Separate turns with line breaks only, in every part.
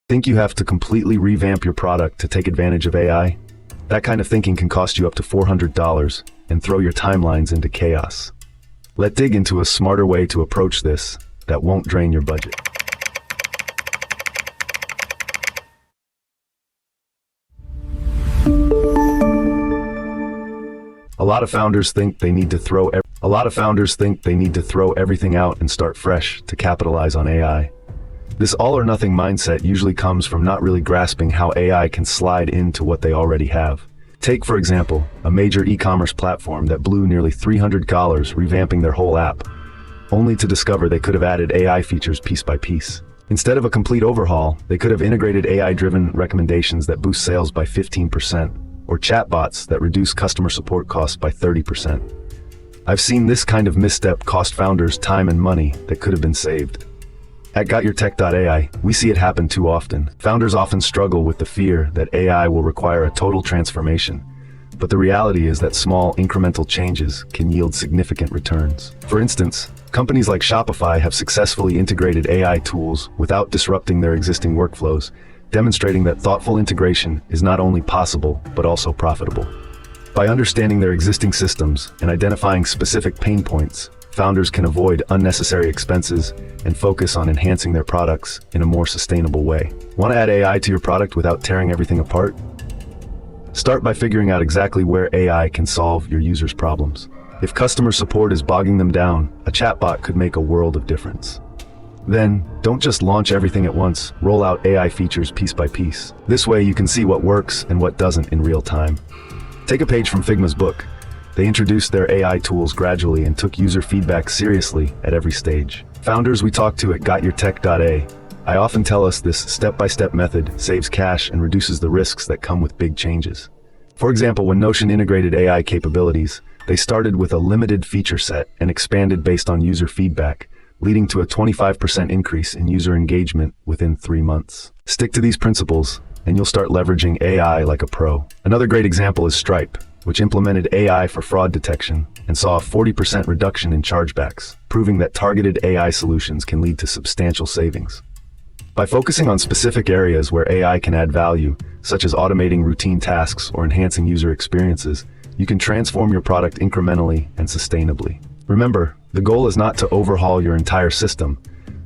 Think you have to completely revamp your product to take advantage of AI? That kind of thinking can cost you up to $400 and throw your timelines into chaos. Let's dig into a smarter way to approach this that won't drain your budget. A lot of founders think they need to throw everything out and start fresh to capitalize on AI. This all-or-nothing mindset usually comes from not really grasping how AI can slide into what they already have. Take, for example, a major e-commerce platform that blew nearly $300 revamping their whole app, only to discover they could have added AI features piece by piece. Instead of a complete overhaul, they could have integrated AI-driven recommendations that boost sales by 15%, or chatbots that reduce customer support costs by 30%. I've seen this kind of misstep cost founders time and money that could have been saved. At GotYourTech.ai, we see it happen too often. Founders often struggle with the fear that AI will require a total transformation, but the reality is that small, incremental changes can yield significant returns. For instance, companies like Shopify have successfully integrated AI tools without disrupting their existing workflows, demonstrating that thoughtful integration is not only possible, but also profitable. By understanding their existing systems and identifying specific pain points, founders can avoid unnecessary expenses and focus on enhancing their products in a more sustainable way. Want to add AI to your product without tearing everything apart? Start by figuring out exactly where AI can solve your users' problems. If customer support is bogging them down, a chatbot could make a world of difference. Then, don't just launch everything at once, roll out AI features piece by piece. This way you can see what works and what doesn't in real time. Take a page from Figma's book. They introduced their AI tools gradually and took user feedback seriously at every stage. Founders we talk to at GotYourTech.ai often tell us this step-by-step method saves cash and reduces the risks that come with big changes. For example, when Notion integrated AI capabilities, they started with a limited feature set and expanded based on user feedback, leading to a 25% increase in user engagement within 3 months. Stick to these principles, and you'll start leveraging AI like a pro. Another great example is Stripe, which implemented AI for fraud detection and saw a 40% reduction in chargebacks, proving that targeted AI solutions can lead to substantial savings. By focusing on specific areas where AI can add value, such as automating routine tasks or enhancing user experiences, you can transform your product incrementally and sustainably. Remember, the goal is not to overhaul your entire system,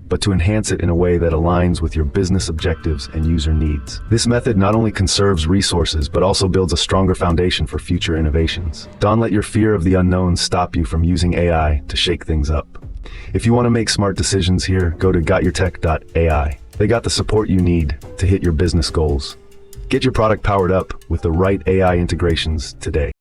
but to enhance it in a way that aligns with your business objectives and user needs. This method not only conserves resources, but also builds a stronger foundation for future innovations. Don't let your fear of the unknown stop you from using AI to shake things up. If you want to make smart decisions here, go to GotYourTech.ai. They got the support you need to hit your business goals. Get your product powered up with the right AI integrations today.